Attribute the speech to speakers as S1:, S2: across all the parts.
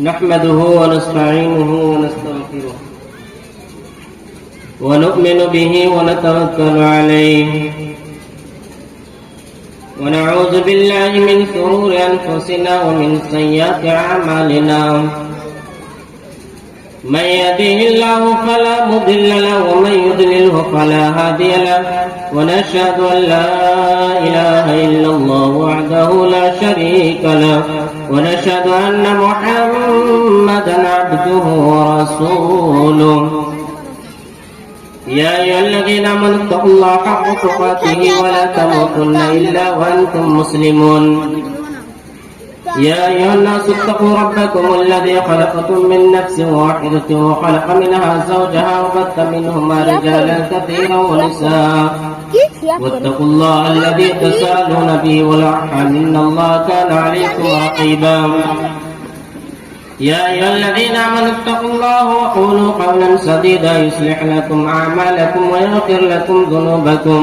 S1: نحمده ونستعينه ونستغفره ونؤمن به ونتوكل عليه ونعوذ بالله من شرور أنفسنا ومن سيئات أعمالنا من يهده الله فلا مضل له ومن يضلله فلا هادي له ونشهد أن لا إله إلا الله وحده لا شريك له ونشهد أن محمدا عبده ورسوله يا أيها الذين آمنوا اتقوا الله حق تقاته ولا تموتن إلا وأنتم مسلمون يا أيها الناس اتقوا ربكم الذي خلقكم من نفس واحدة وخلق منها زوجها وبث منهما رجالا كثيرا ونساء واتقوا الله الذي تساءلون به والأرحام إن الله كان عليكم رقيبا يا أيها الذين آمنوا اتقوا الله وقولوا قولا سديدا يصلح لكم أعمالكم ويغفر لكم ذنوبكم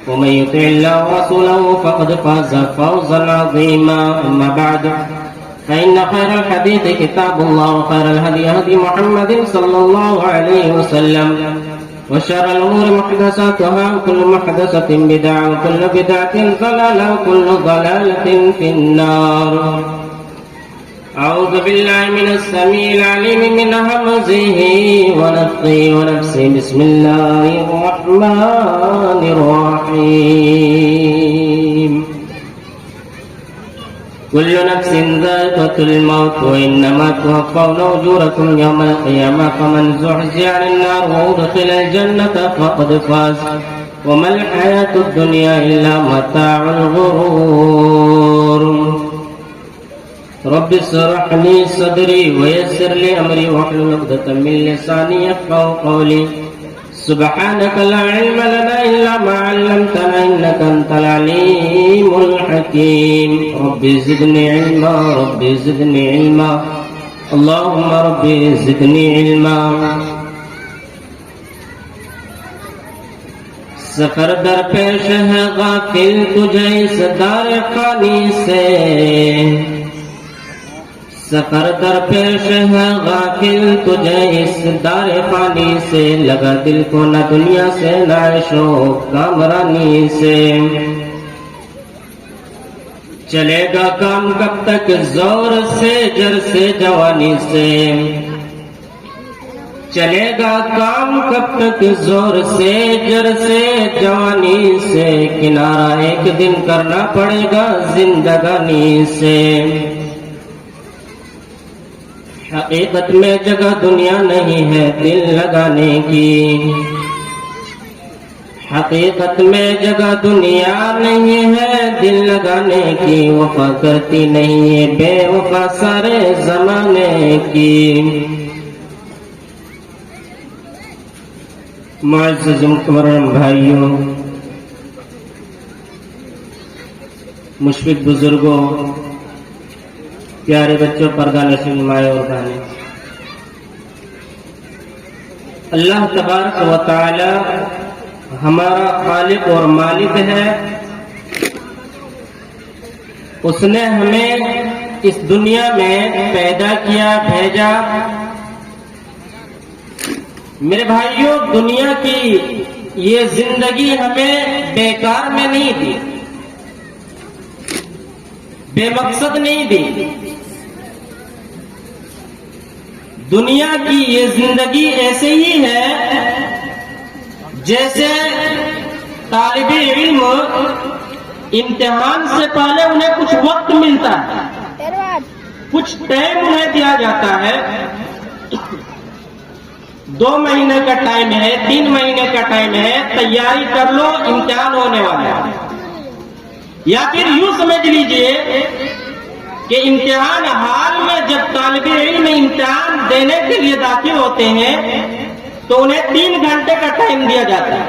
S1: ومن يطع الله ورسوله فقد فاز فوزا عظيما أما بعد فإن خير الحديث كتاب الله وخير الهدي هدي محمد صلى الله عليه وسلم وشر الأمور محدثاتها وكل محدثة بدعة وكل بدعة ضلالة وكل ضلالة في النار. أعوذ بالله من السميع العليم من همزه ونفخه ونفسه. بسم الله الرحمن الرحيم. كل نفس ذائقة الموت وإنما توفون أجوركم يوم القيامة فمن زحزح عن النار وأدخل الجنة فقد فاز وما الحياة الدنيا إلا متاع الغرور. رب اشرح لي صدري ويسر لي أمري واحلل عقدة من لساني يفقهوا قولي. سبحانك لا علم لنا إلا ما علمتنا إنك أنت العليم الحكيم. رب زدني علما رب زدني علما اللهم رب زدني علما. سفر در پیش ہے غافل تجھے اس دار فانی سے. سفر در پیش ہے غافل تجھے اس دار فانی سے. لگا دل کو نہ دنیا سے نہ عیش و کامرانی سے. چلے گا کام کب تک زور سے جر سے جوانی سے. چلے گا کام کب تک زور سے جر سے جوانی سے. کنارہ ایک دن کرنا پڑے گا زندگانی سے. حقیقت میں جگہ دنیا نہیں ہے دل لگانے کی. حقیقت میں جگہ دنیا نہیں ہے دل لگانے کی. وفا کرتی نہیں ہے بے وفا سارے زمانے کی. معزز مکرم بھائیوں، مشفق بزرگوں، پیارے بچوں، پردہ نشین مائیں اور بہنیں، اللہ تبارک و تعالی ہمارا خالق اور مالک ہے. اس نے ہمیں اس دنیا میں پیدا کیا، بھیجا. میرے بھائیوں، دنیا کی یہ زندگی ہمیں بیکار میں نہیں دی، بے مقصد نہیں دی. دنیا کی یہ زندگی ایسے ہی ہے جیسے طالب علم امتحان سے پہلے انہیں کچھ وقت ملتا ہے، کچھ ٹائم انہیں دیا جاتا ہے. 2 مہینے کا ٹائم ہے، 3 مہینے کا ٹائم ہے، تیاری کر لو، امتحان ہونے والا ہے. یا پھر یوں سمجھ لیجئے کہ امتحان حال میں جب طالب علم امتحان دینے کے لیے داخل ہوتے ہیں تو انہیں 3 گھنٹے کا ٹائم دیا جاتا ہے.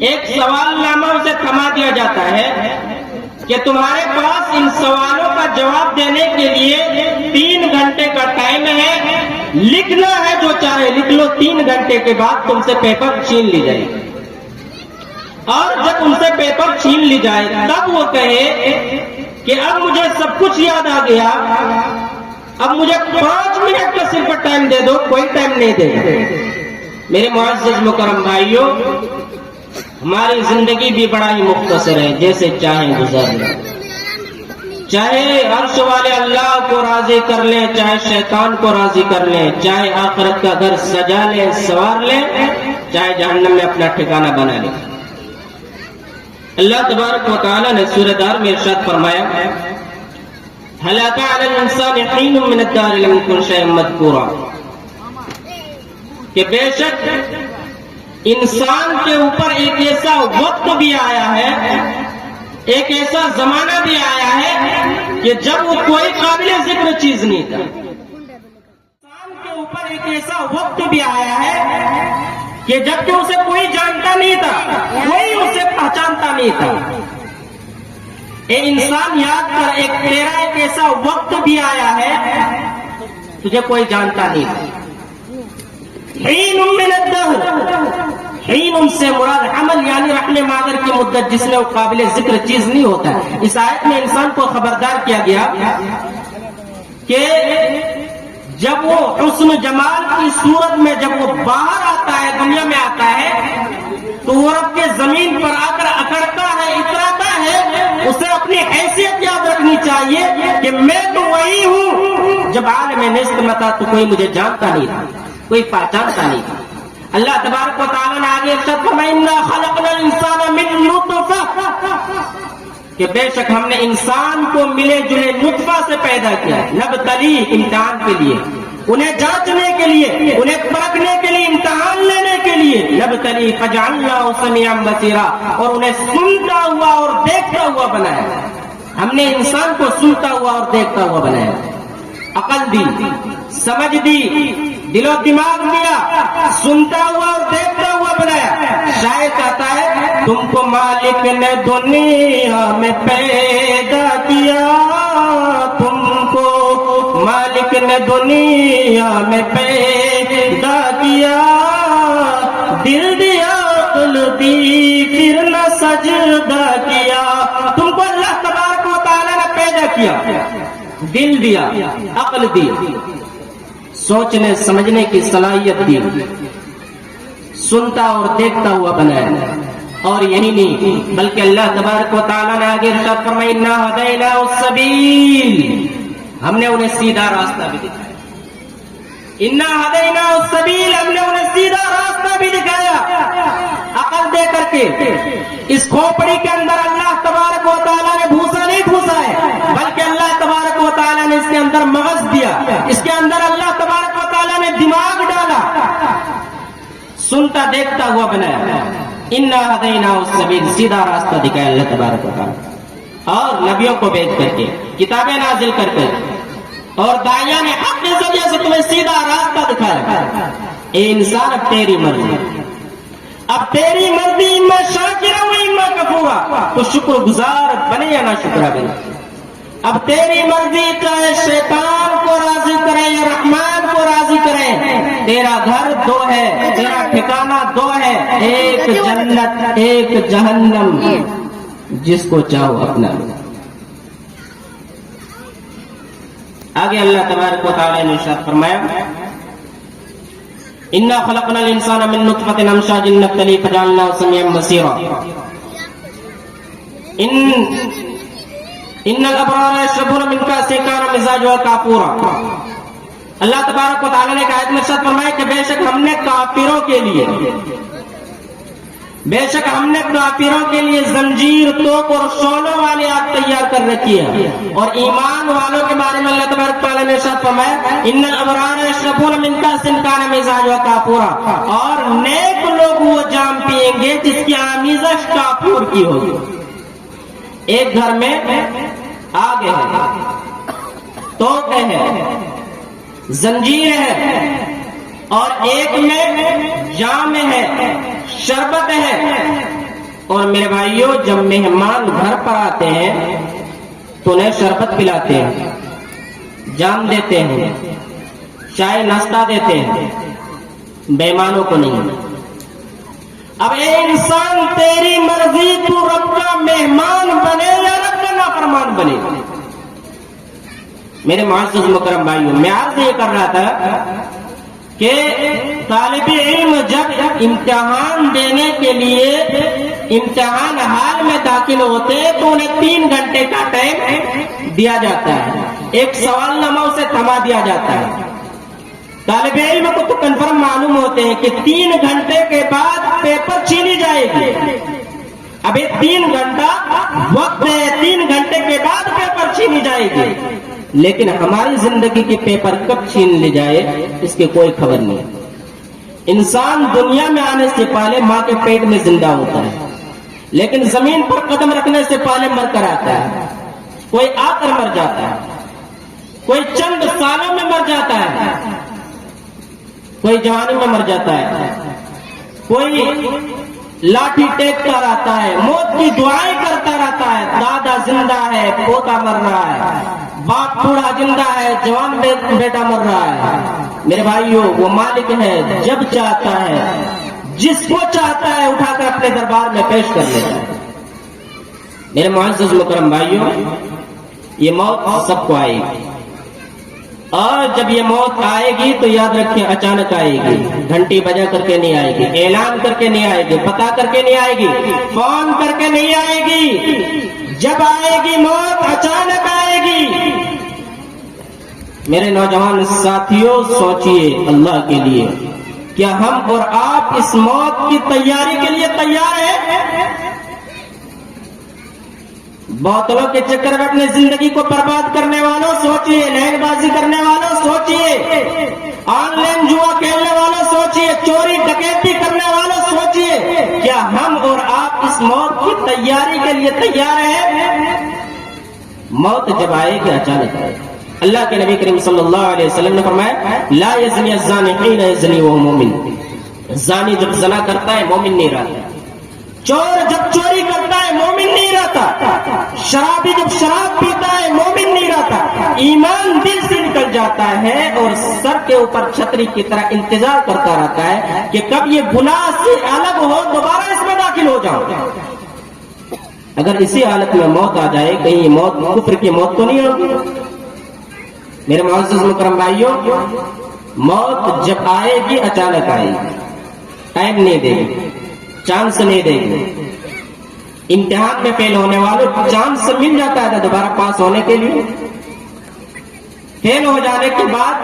S1: ایک سوال نامہ اسے تھما دیا جاتا ہے کہ تمہارے پاس ان سوالوں کا جواب دینے کے لیے 3 گھنٹے کا ٹائم ہے. لکھنا ہے جو چاہے لکھ لو، 3 گھنٹے کے بعد تم سے پیپر چھین لی جائے گی. اور جب ان سے پیپر چھین لی جائے تب وہ کہے کہ اب مجھے سب کچھ یاد آ گیا، اب مجھے 5 منٹ کا صرف ٹائم دے دو، کوئی ٹائم نہیں دے گا۔ میرے معزز مکرم بھائیوں، ہماری زندگی بھی بڑا ہی مختصر ہے، جیسے چاہیں گزر لیں، چاہے عرش والے اللہ کو راضی کر لیں، چاہے شیطان کو راضی کر لیں، چاہے آخرت کا گھر سجا لیں سوار لیں، چاہے جہنم میں اپنا ٹھکانہ بنا لیں۔ اللہ تبارک و تعالی نے سورہ دار میں ارشاد فرمایا، هل أتى على الإنسان حين من الدهر لم يكن شيئا مذكورا، کہ بے شک انسان کے اوپر ایک ایسا وقت بھی آیا ہے، ایک ایسا زمانہ بھی آیا ہے کہ جب وہ کوئی قابل ذکر چیز نہیں تھا۔ انسان کے اوپر ایک ایسا وقت بھی آیا ہے کہ جب کہ اسے کوئی جانتا نہیں تھا، کوئی اسے پہچانتا نہیں تھا۔ اے انسان یاد کر، ایک تیرا ایک ایسا وقت بھی آیا ہے تجھے کوئی جانتا نہیں تھا۔ حین من الدہر، حین ان سے مراد عمل یعنی رحم مادر کی مدت جس میں وہ قابل ذکر چیز نہیں ہوتا ہے۔ اس آیت میں انسان کو خبردار کیا گیا کہ جب وہ حسن جمال کی صورت میں جب وہ باہر آتا ہے، دنیا میں آتا ہے، تو وہ رب کے زمین پر آ کر اکڑتا ہے، اتراتا ہے۔ اسے اپنی حیثیت یاد رکھنی چاہیے کہ میں تو وہی ہوں، جب عالم نزد میں تھا تو کوئی مجھے جانتا نہیں تھا، کوئی پہچانتا نہیں تھا۔ اللہ تبارک و تعالیٰ نے آگے ارشاد فرمایا، اِنَّا خَلَقْنَا الْإِنسَانَ مِن نُطْفَةٍ، کہ بے شک ہم نے انسان کو ملے جلے نطفہ سے پیدا کیا، نبتلی، امتحان کے لیے، انہیں جانچنے کے لیے، انہیں پرکھنے کے لیے، امتحان لینے کے لیے، نبتلی فجعلناہ سمیعا بصیرا، اور انہیں سنتا ہوا اور دیکھتا ہوا بنایا۔ ہم نے انسان کو سنتا ہوا اور دیکھتا ہوا بنایا، عقل دی، سمجھ دی، دل و دماغ دیا، سنتا ہوا اور دیکھتا ہوا بنایا۔ شاید کہتا ہے تم کو مالک نے دنیا میں پیدا کیا، تم کو مالک نے دنیا میں پیدا کیا، دل دیا عقل دی پھر نہ سجدہ کیا۔ تم کو اللہ تبارک و تعالیٰ نے پیدا کیا، دل دیا، عقل دی، سوچنے سمجھنے کی صلاحیت دی، سنتا اور دیکھتا ہوا بنایا۔ اور یہی نہیں بلکہ اللہ تبارک و تعالیٰ نے آگے ارشاد فرمایا، اِنَّا هَدَيْنَاهُ السَّبِيلَ، ہم نے انہیں سیدھا راستہ بھی دکھایا۔ اِنَّا هَدَيْنَاهُ السَّبِيلَ، ہم نے انہیں سیدھا راستہ بھی دکھایا، عقل دے کر کے۔ اس کھوپڑی کے اندر اللہ تبارک و تعالیٰ نے بھوسا نہیں بھوسا ہے، بلکہ اللہ تبارک و تعالیٰ نے اس کے اندر مغز دیا، اس کے اندر اللہ تبارک و تعالیٰ نے دماغ ڈالا، سنتا دیکھتا ہوا بنایا۔ اِنَّا هَدَيْنَاهُ السَّبِيلَ، سیدھا راستہ دکھایا اللہ تبارک و تعالیٰ، اور نبیوں کو بھیج کر کے، کتابیں نازل کر کے، اور داعیان حق کے ذریعے سے تمہیں سیدھا راستہ دکھایا۔ اے انسان، اب تیری مرضی، اب تیری مرضی، اما شاکرا و اما کفورا، تو شکر گزار بنے یا نہ شکرا بنے۔ اب تیری مرضی، چاہے شیطان کو راضی کرے یا رحمان کو راضی کرے، تیرا گھر دو ہے، تیرا ٹھکانہ دو ہے، ایک جنت ایک جہنم، جس کو چاہو اپنا لو۔ آگے اللہ تبارک و تعالی نے ارشاد فرمایا، اِنَّا خَلَقْنَا الْإِنسَانَ مِن نُطْفَةٍ أَمْشَاجٍ نَبْتَلِيهِ فَجَعَلْنَاهُ سَمِيعًا بَصِيرًا۔ إِنَّ الْأَبْرَارَ يَشْرَبُونَ مِن كَأْسٍ كَانَ مِزَاجُهَا كَافُورًا۔ اللہ تبارک و تعالی نے ایک آیت میں ارشاد فرمایا کہ بے شک ہم نے کافروں کے لیے، بے شک ہم نے کافروں کے لیے زنجیر، توق اور شولوں والی آگ تیار کر رکھی ہے، اور ایمان والوں کے بارے میں اللہ تبارک و تعالی نے ارشاد فرمایا، ان الابرار یشربون من کأس کان مزاجها کافورا، اور نیک لوگ وہ جام پیئیں گے جس کی آمیزش کافور کی ہوگی۔ ایک گھر میں آگ ہے، توق ہے، زنجیر ہے، اور ایک میں جام ہے، شربت ہے۔ اور میرے بھائیوں، جب مہمان گھر پر آتے ہیں تو انہیں شربت پلاتے ہیں، جام دیتے ہیں، چائے ناشتہ دیتے ہیں، بیمانوں کو نہیں۔ اب اے انسان، تیری مرضی، تو رب کا مہمان بنے یا رب کا نافرمان بنے؟ میرے معزز مکرم بھائیوں، میں عرض یہ کر رہا تھا کہ طالب علم جب امتحان دینے کے لیے امتحان حال میں داخل ہوتے ہیں تو انہیں 3 گھنٹے کا ٹائم دیا جاتا ہے، ایک سوال نامہ اسے تھما دیا جاتا ہے۔ طالب علم کو تو کنفرم معلوم ہوتے ہیں کہ 3 گھنٹے کے بعد پیپر چھینی جائے گی۔ ابھی 3 گھنٹہ وقت ہے، 3 گھنٹے کے بعد پیپر چھینی جائے گی، لیکن ہماری زندگی کے پیپر کب چھین لی جائے اس کی کوئی خبر نہیں۔ انسان دنیا میں آنے سے پہلے ماں کے پیٹ میں زندہ ہوتا ہے، لیکن زمین پر قدم رکھنے سے پہلے مر کر آتا ہے۔ کوئی آ کر مر جاتا ہے، کوئی چند سالوں میں مر جاتا ہے، کوئی جوانی میں مر جاتا ہے، کوئی لاٹھی ٹیکتا رہتا ہے، موت کی دعائیں کرتا رہتا ہے، دادا زندہ ہے پوتا مر رہا ہے، باپ بوڑھا زندہ ہے جوان بیٹا مر رہا ہے۔ میرے بھائیوں، وہ مالک ہے، جب چاہتا ہے جس کو چاہتا ہے اٹھا کر اپنے دربار میں پیش کر لیتا ہے۔ میرے معزز مکرم بھائیوں، یہ موت سب کو آئے گی، اور جب یہ موت آئے گی تو یاد رکھیں اچانک آئے گی، گھنٹی بجا کر کے نہیں آئے گی، اعلان کر کے نہیں آئے گی، بتا کر کے نہیں آئے گی، فون کر کے نہیں آئے گی۔ جب آئے گی موت اچانک آئے گی۔ میرے نوجوان ساتھیوں، سوچئے اللہ کے لیے، کیا ہم اور آپ اس موت کی تیاری کے لیے تیار ہیں؟ بوتلوں کے چکر میں اپنی زندگی کو برباد کرنے والوں سوچئے، لہر بازی کرنے والوں سوچئے، آن لائن جوا کھیلنے والوں سوچئے، چوری ڈکیتی کرنے والوں سوچئے، کیا ہم اور آپ اس موت کی تیاری کے لیے تیار ہیں؟ موت جب آئے گی اچانک آئے گی۔ اللہ کے نبی کریم صلی اللہ علیہ وسلم نے فرمایا، لا یزنی الزانی حین یزنی وہو مومن۔ زانی جب زنا کرتا ہے مومن نہیں رہتا، چور جب چوری کرتا ہے مومن نہیں رہتا، شرابی جب شراب پیتا ہے مومن نہیں رہتا۔ ایمان دل سے نکل جاتا ہے اور سر کے اوپر چھتری کی طرح انتظار کرتا رہتا ہے کہ کب یہ گناہ سے الگ ہو، دوبارہ اس میں داخل ہو جاؤ۔ اگر اسی حالت میں موت آ جائے، کہیں یہ موت کفر کی موت تو نہیں ہوگی؟ میرے معزز مکرم بھائیوں، موت جب آئے گی اچانک آئے گی، ٹائم نہیں دے گی، چانس نہیں دے گی۔ امتحان میں فیل ہونے والوں چانس مل جاتا ہے دوبارہ پاس ہونے کے لیے، فیل ہو جانے کے بعد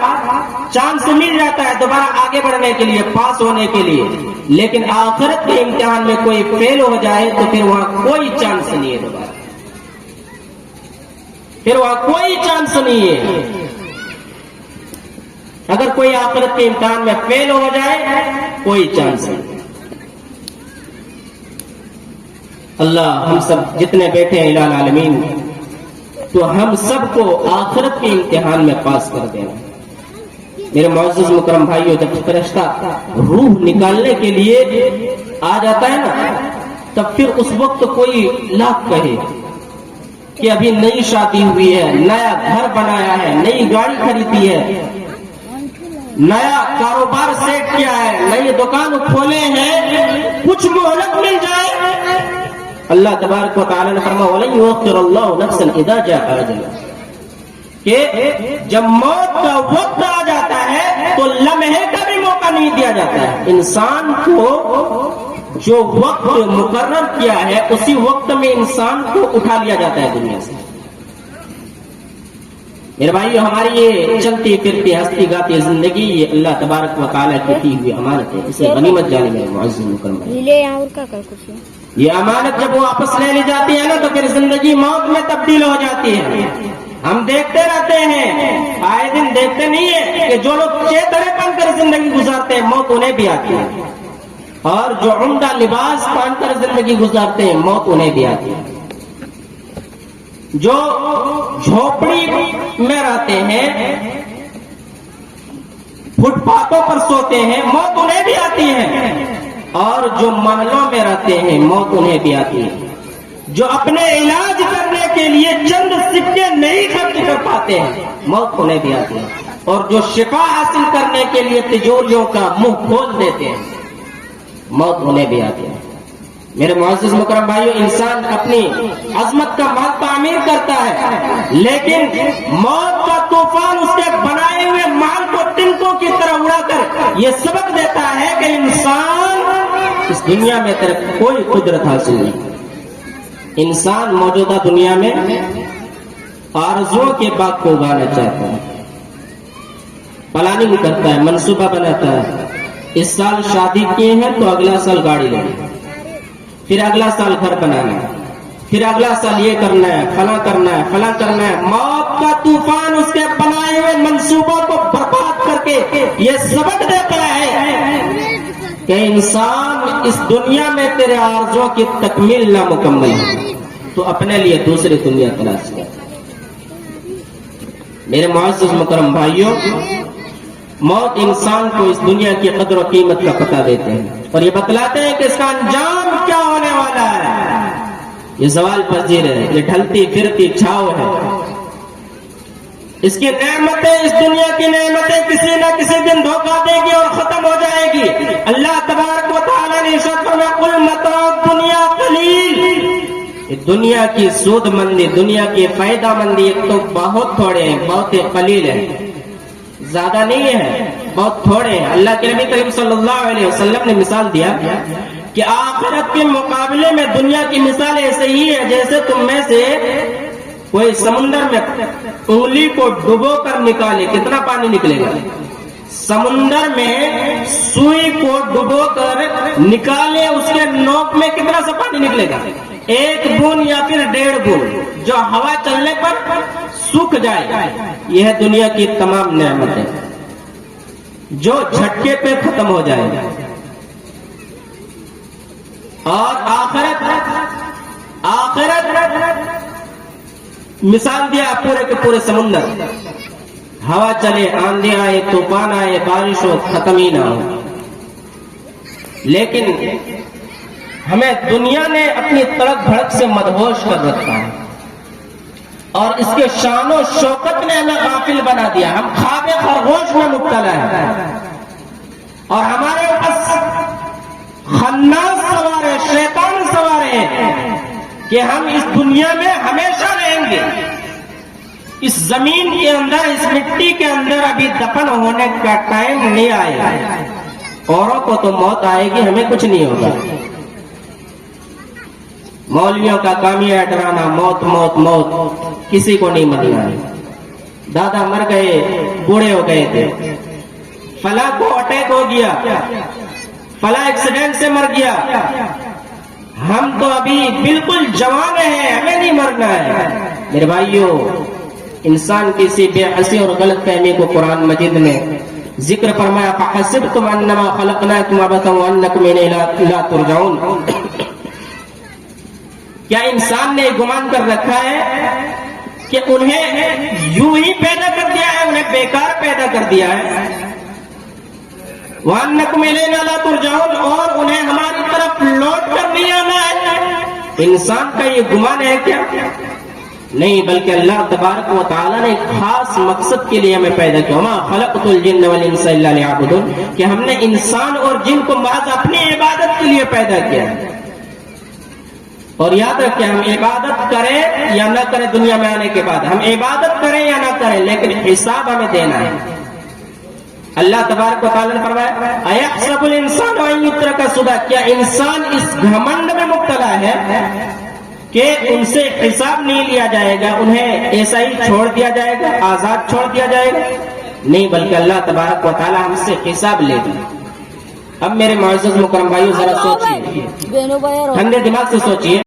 S1: چانس مل جاتا ہے دوبارہ آگے بڑھنے کے لیے، پاس ہونے کے لیے، لیکن آخرت کے امتحان میں کوئی فیل ہو جائے تو پھر وہاں کوئی چانس نہیں ہے، دوبارہ پھر وہاں کوئی چانس نہیں ہے۔ اگر کوئی آخرت کے امتحان میں فیل ہو جائے کوئی چانس نہیں۔ اللہ ہم سب جتنے بیٹھے ہیں الہ العالمین، تو ہم سب کو آخرت کے امتحان میں پاس کر دینا۔ میرے معزز مکرم بھائیوں، جب فرشتہ روح نکالنے کے لیے آ جاتا ہے نا، تب پھر اس وقت کوئی لاکھ کہے کہ ابھی نئی شادی ہوئی ہے، نیا گھر بنایا ہے، نئی گاڑی خریدی ہے، نیا کاروبار سیٹ کیا ہے، نئی دکان کھولے ہیں، کچھ مہلت مل جائے۔ اللہ تبارک و تعالی نے فرمایا وَلَن يُؤَخِّرَ اللَّهُ نَفْسًا إِذَا جَاءَ أَجَلُهَا، کہ جب موت کا وقت آ جاتا ہے تو لمحے کا بھی موقع نہیں دیا جاتا ہے۔ انسان کو جو وقت مقرر کیا ہے اسی وقت میں انسان کو اٹھا لیا جاتا ہے دنیا سے۔ میرے بھائیو، ہماری یہ چلتی پھرتی ہستی گاتی زندگی یہ اللہ تبارک و تعالیٰ کی دی ہوئی امانت ہے، اسے غنیمت جانے میں معزز مکرم ہے۔ یہ امانت جب وہ واپس لے لی جاتی ہے نا تو پھر زندگی موت میں تبدیل ہو جاتی ہے۔ ہم دیکھتے رہتے ہیں، آئے دن دیکھتے نہیں ہے کہ جو لوگ چیترے بن کر زندگی گزارتے ہیں موت انہیں بھی آتی ہے، اور جو عمدہ لباس پہن کر زندگی گزارتے ہیں موت انہیں بھی آتی ہے۔ جو جھوپڑی میں رہتے ہیں، فٹ پاتھوں پر سوتے ہیں، موت انہیں بھی آتی ہے، اور جو محلوں میں رہتے ہیں موت انہیں بھی آتی ہے۔ جو اپنے علاج کرنے کے لیے چند سکے نہیں خرچ کر پاتے ہیں موت انہیں بھی آتی ہے، اور جو شفا حاصل کرنے کے لیے تجوریوں کا منہ کھول دیتے ہیں موت انہیں بھی آتی ہے۔ میرے معزز مکرم بھائیو، انسان اپنی عظمت کا مال تعمیر کرتا ہے، لیکن موت کا طوفان اس کے بنائے ہوئے مال کو تنکوں کی طرح اڑا کر یہ سبق دیتا ہے کہ انسان اس دنیا میں تیرے کوئی قدرت حاصل نہیں۔ انسان موجودہ دنیا میں آرزوؤں کے باغ کو اگانا چاہتا ہے، پلاننگ کرتا ہے، منصوبہ بناتا ہے۔ اس سال شادی کیے ہیں تو اگلا سال گاڑی لینا، پھر اگلا سال گھر بنانا ہے، پھر اگلا سال یہ کرنا ہے، فلاں کرنا ہے، فلاں کرنا ہے۔ موت کا طوفان اس کے بنائے ہوئے منصوبوں کو برباد کر کے یہ سبق دیتا ہے کہ انسان اس دنیا میں تیرے آرزوؤں کی تکمیل نامکمل ہے، تو اپنے لیے دوسری دنیا تلاش کر۔ میرے معزز مکرم بھائیوں، موت انسان کو اس دنیا کی قدر و قیمت کا پتہ دیتے ہیں اور یہ بتلاتے ہیں کہ اس کا انجام کیا ہونے والا ہے۔ یہ زوال پذیر ہے، یہ ڈھلتی پھرتی چھاؤ ہے۔ اس کی نعمتیں، اس دنیا کی نعمتیں کسی نہ کسی دن دھوکہ دے گی اور ختم ہو جائے گی۔ اللہ تبارک و تعالیٰ نے ارشاد فرمایا قل متاع الدنیا قلیل، دنیا کی سود مندی، دنیا کی فائدہ مندی ایک تو بہت تھوڑے ہیں، بہت ہی قلیل ہے، زیادہ نہیں ہے، بہت تھوڑے ہیں۔ اللہ کے نبی کریم صلی اللہ علیہ وسلم نے مثال دیا کہ آخرت کے مقابلے میں دنیا کی مثال ایسے ہی ہے جیسے تم میں سے کوئی سمندر میں انگلی کو ڈبو کر نکالے، کتنا پانی نکلے گا؟ سمندر میں سوئی کو ڈبو کر نکالے، اس کے نوک میں کتنا سا پانی نکلے گا؟ ایک بوند یا پھر 1.5 بوند، جو ہوا چلنے پر سوکھ جائے۔ یہ ہے دنیا کی تمام نعمتیں جو جھٹکے پہ ختم ہو جائے گا۔ اور آخرت مثال دیا پورے کے پورے سمندر، ہوا چلے، آندھی آئے، طوفان آئے، بارش ہو، ختم ہی نہ ہو۔ لیکن ہمیں دنیا نے اپنی تڑک بھڑک سے مدہوش کر رکھا ہے اور اس کے شان و شوکت نے ہمیں غافل بنا دیا۔ ہم خواب خرگوش میں مبتلا ہیں اور ہمارے پاس خناس سوار ہے، شیطان سوار ہے کہ ہم اس دنیا میں ہمیشہ رہیں گے۔ اس زمین کے اندر، اس مٹی کے اندر ابھی دفن ہونے کا ٹائم نہیں آیا۔ اوروں کو تو موت آئے گی، ہمیں کچھ نہیں ہوگا۔ مولویوں کا کام یہ ہے ڈرانا، موت موت موت، کسی کو نہیں مرنا ہے۔ دادا مر گئے، بوڑھے ہو گئے تھے، فلاں کو اٹیک ہو گیا، فلاں ایکسیڈنٹ سے مر گیا، ہم تو ابھی بالکل جوان ہیں، ہمیں نہیں مرنا ہے۔ میرے بھائیوں، انسان کسی بے حسی اور غلط فہمی کو قرآن مجید میں ذکر فرمایا فَحَسِبْتُمْ أَنَّمَا خَلَقْنَاكُمْ عَبَثًا وَأَنَّكُمْ إِلَيْنَا لَا تُرْجَعُونَ۔ کیا انسان نے گمان کر رکھا ہے کہ انہیں یوں ہی پیدا کر دیا ہے، انہیں بیکار پیدا کر دیا ہے؟ وَأَنَّكُمْ إِلَيْنَا لَا تُرْجَعُونَ، اور انہیں ہماری طرف لوٹ کر نہیں آنا ہے۔ انسان کا یہ گمان ہے کیا؟ نہیں، بلکہ اللہ تبارک و تعالیٰ نے ایک خاص مقصد کے لیے ہمیں پیدا کیا۔ وَمَا خَلَقْتُ الْجِنَّ وَالْإِنسَ إِلَّا لِيَعْبُدُونَ، کہ ہم نے انسان اور جن کو محض اپنی عبادت کے لیے پیدا کیا۔ اور یاد رکھیں، ہم عبادت کریں یا نہ کریں دنیا میں آنے کے بعد، ہم عبادت کریں یا نہ کریں، لیکن حساب ہمیں دینا ہے۔ اللہ تبارک و تعالیٰ نے فرمایا اَيَحْسَبُ الْإِنسَانُ أَن يُتْرَكَ سُدًى، کیا انسان اس گھمنڈ میں مبتلا ہے کہ ان سے حساب نہیں لیا جائے گا، انہیں ایسا ہی چھوڑ دیا جائے گا، آزاد چھوڑ دیا جائے گا؟ نہیں، بلکہ اللہ تبارک و تعالیٰ ہم سے حساب لے گا۔ اب میرے معزز مکرم بھائیو ذرا سوچیے، ٹھنڈے دماغ سے سوچیے۔